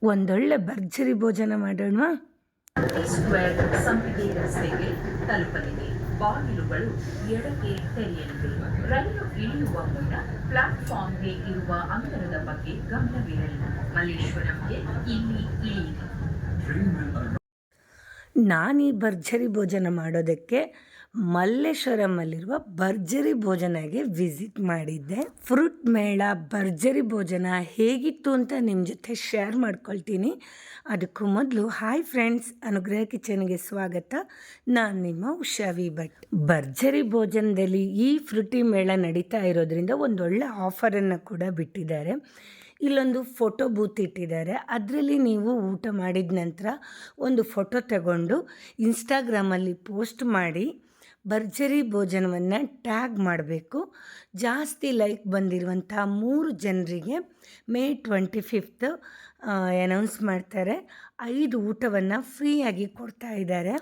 ಒಂದೊಳ್ಳೆ ಭರ್ಜರಿ ಭೋಜನ ಮಾಡೋಣವಾ? ಸ್ಕ್ವೇರ್ ಸಂಪಿಗೆ ರಸ್ತೆಗೆ ತಲುಪಲಿದೆ. ಬಾಗಿಲುಗಳು ಎಡಕ್ಕೆ ತೆರೆಯಲಿವೆ. ರೈಲು ಇಳಿಯುವ ಮುನ್ನ ಪ್ಲಾಟ್ಫಾರ್ಮ್ಗೆ ಇರುವ ಅಂತರದ ಬಗ್ಗೆ ಗಮನವಿರಲಿ. ಮಲ್ಲೇಶ್ವರಂಗೆ ಇಲ್ಲಿ ಇಳಿಯಿರಿ. ನಾನು ಈ ಭರ್ಜರಿ ಭೋಜನ ಮಾಡೋದಕ್ಕೆ ಮಲ್ಲೇಶ್ವರಮಲ್ಲಿರುವ ಭರ್ಜರಿ ಭೋಜನಗೆ ವಿಸಿಟ್ ಮಾಡಿದ್ದೆ. ಫ್ರೂಟ್ ಮೇಳ ಭರ್ಜರಿ ಭೋಜನ ಹೇಗಿತ್ತು ಅಂತ ನಿಮ್ಮ ಜೊತೆ ಶೇರ್ ಮಾಡ್ಕೊಳ್ತೀನಿ. ಅದಕ್ಕೂ ಮೊದಲು ಹಾಯ್ ಫ್ರೆಂಡ್ಸ್, ಅನುಗ್ರಹ ಕಿಚನ್ಗೆ ಸ್ವಾಗತ. ನಾನು ನಿಮ್ಮ ಉಷಾವಿ ಭಟ್. ಭರ್ಜರಿ ಭೋಜನದಲ್ಲಿ ಈ ಫ್ರೂಟಿ ಮೇಳ ನಡೀತಾ ಇರೋದ್ರಿಂದ ಒಂದೊಳ್ಳೆ ಆಫರನ್ನು ಕೂಡ ಬಿಟ್ಟಿದ್ದಾರೆ. ಇಲ್ಲೊಂದು ಫೋಟೋ ಬೂತ್ ಇಟ್ಟಿದ್ದಾರೆ. ಅದರಲ್ಲಿ ನೀವು ಊಟ ಮಾಡಿದ ನಂತರ ಒಂದು ಫೋಟೋ ತಗೊಂಡು ಇನ್ಸ್ಟಾಗ್ರಾಮಲ್ಲಿ ಪೋಸ್ಟ್ ಮಾಡಿ ಭರ್ಜರಿ ಭೋಜನವನ್ನು ಟ್ಯಾಗ್ ಮಾಡಬೇಕು. ಜಾಸ್ತಿ ಲೈಕ್ ಬಂದಿರುವಂಥ 3 ಜನರಿಗೆ ಮೇ 25 ಅನೌನ್ಸ್ ಮಾಡ್ತಾರೆ. 5 ಊಟವನ್ನು ಫ್ರೀಯಾಗಿ ಕೊಡ್ತಾ ಇದ್ದಾರೆ.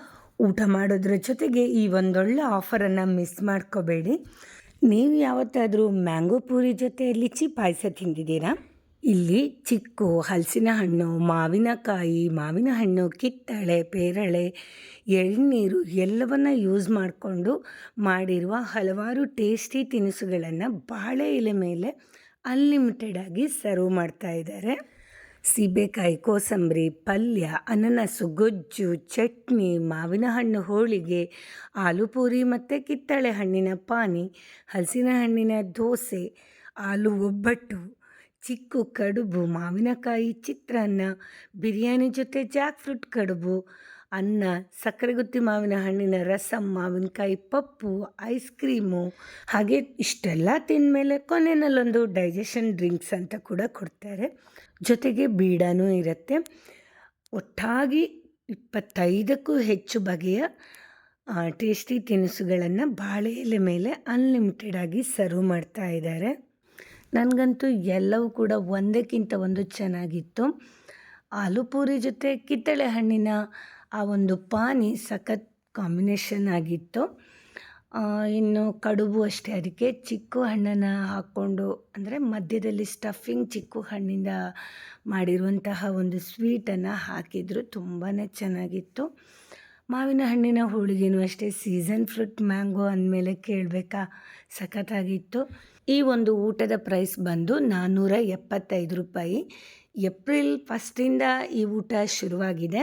ಊಟ ಮಾಡೋದ್ರ ಜೊತೆಗೆ ಈ ಒಂದೊಳ್ಳೆ ಆಫರನ್ನು ಮಿಸ್ ಮಾಡ್ಕೋಬೇಡಿ. ನೀವು ಯಾವತ್ತಾದರೂ ಮ್ಯಾಂಗೋ ಪೂರಿ ಜೊತೆ ಲಿಚಿ ಪಾಯಸ ತಿಂದಿದ್ದೀರಾ? ಇಲ್ಲಿ ಚಿಕ್ಕು, ಹಲಸಿನ ಹಣ್ಣು, ಮಾವಿನಕಾಯಿ, ಮಾವಿನ ಹಣ್ಣು, ಕಿತ್ತಳೆ, ಪೇರಳೆ, ಎಳ್ನೀರು ಎಲ್ಲವನ್ನು ಯೂಸ್ ಮಾಡಿಕೊಂಡು ಮಾಡಿರುವ ಹಲವಾರು ಟೇಸ್ಟಿ ತಿನಿಸುಗಳನ್ನು ಬಾಳೆ ಎಲೆ ಮೇಲೆ ಅನ್ಲಿಮಿಟೆಡಾಗಿ ಸರ್ವ್ ಮಾಡ್ತಾ ಇದ್ದಾರೆ. ಸೀಬೆಕಾಯಿ, ಕೋಸಂಬರಿ, ಪಲ್ಯ, ಅನನಸು, ಗೊಜ್ಜು, ಚಟ್ನಿ, ಮಾವಿನ ಹಣ್ಣು ಹೋಳಿಗೆ, ಆಲೂ ಪೂರಿ ಮತ್ತು ಕಿತ್ತಳೆ ಹಣ್ಣಿನ ಪಾನಿ, ಹಲಸಿನ ಹಣ್ಣಿನ ದೋಸೆ, ಆಲೂ ಒಬ್ಬಟ್ಟು, ಚಿಕ್ಕು ಕಡುಬು, ಮಾವಿನಕಾಯಿ ಚಿತ್ರಾನ್ನ, ಬಿರಿಯಾನಿ ಜೊತೆ ಜಾಕ್ ಫ್ರೂಟ್ ಕಡುಬು, ಅನ್ನ, ಸಕ್ಕರೆಗುತ್ತಿ ಮಾವಿನ ಹಣ್ಣಿನ ರಸಮ್, ಮಾವಿನಕಾಯಿ ಪಪ್ಪು, ಐಸ್ ಕ್ರೀಮು, ಹಾಗೆ ಇಷ್ಟೆಲ್ಲ ತಿಂದಮೇಲೆ ಕೊನೆಯಲ್ಲೊಂದು ಡೈಜೆಷನ್ ಡ್ರಿಂಕ್ಸ್ ಅಂತ ಕೂಡ ಕೊಡ್ತಾರೆ. ಜೊತೆಗೆ ಬೀಡಾನೂ ಇರುತ್ತೆ. ಒಟ್ಟಾಗಿ 25ಕ್ಕೂ ಹೆಚ್ಚು ಬಗೆಯ ಟೇಸ್ಟಿ ತಿನಿಸುಗಳನ್ನು ಬಾಳೆ ಎಲೆ ಮೇಲೆ ಅನ್ಲಿಮಿಟೆಡಾಗಿ ಸರ್ವ್ ಮಾಡ್ತಾ ಇದ್ದಾರೆ. ನನಗಂತೂ ಎಲ್ಲವೂ ಕೂಡ ಒಂದಕ್ಕಿಂತ ಒಂದು ಚೆನ್ನಾಗಿತ್ತು. ಆಲೂ ಪೂರಿ ಜೊತೆ ಕಿತ್ತಳೆ ಹಣ್ಣಿನ ಆ ಒಂದು ಪಾನಿ ಸಖತ್ ಕಾಂಬಿನೇಷನ್ ಆಗಿತ್ತು. ಇನ್ನು ಕಡುಬು ಅಷ್ಟೇ, ಅದಕ್ಕೆ ಚಿಕ್ಕು ಹಣ್ಣನ್ನು ಹಾಕ್ಕೊಂಡು, ಅಂದರೆ ಮಧ್ಯದಲ್ಲಿ ಸ್ಟಫಿಂಗ್ ಚಿಕ್ಕು ಹಣ್ಣಿಂದ ಮಾಡಿರುವಂತಹ ಒಂದು ಸ್ವೀಟನ್ನು ಹಾಕಿದ್ರು. ತುಂಬಾ ಚೆನ್ನಾಗಿತ್ತು. ಮಾವಿನ ಹಣ್ಣಿನ ಹೋಳಿಗೆನೂ ಅಷ್ಟೇ, ಸೀಸನ್ ಫ್ರೂಟ್ ಮ್ಯಾಂಗೋ ಅಂದಮೇಲೆ ಕೇಳಬೇಕಾ, ಸಖತ್ತಾಗಿತ್ತು. ಈ ಒಂದು ಊಟದ ಪ್ರೈಸ್ ಬಂದು 475 ರೂಪಾಯಿ. ಏಪ್ರಿಲ್ 1 ಈ ಊಟ ಶುರುವಾಗಿದೆ.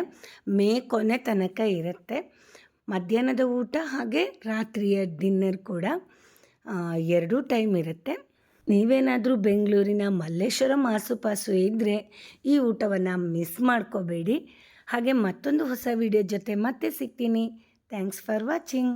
ಮೇ ಕೊನೆ ತನಕ ಇರುತ್ತೆ. ಮಧ್ಯಾಹ್ನದ ಊಟ ಹಾಗೆ ರಾತ್ರಿಯ ಡಿನ್ನರ್ ಕೂಡ 2 ಟೈಮ್ ಇರುತ್ತೆ. ನೀವೇನಾದರೂ ಬೆಂಗಳೂರಿನ ಮಲ್ಲೇಶ್ವರಂ ಆಸುಪಾಸು ಇದ್ದರೆ ಈ ಊಟವನ್ನು ಮಿಸ್ ಮಾಡ್ಕೋಬೇಡಿ. ಹಾಗೆ ಮತ್ತೊಂದು ಹೊಸ ವಿಡಿಯೋ ಜೊತೆ ಮತ್ತೆ ಸಿಗ್ತೀನಿ. Thanks for watching.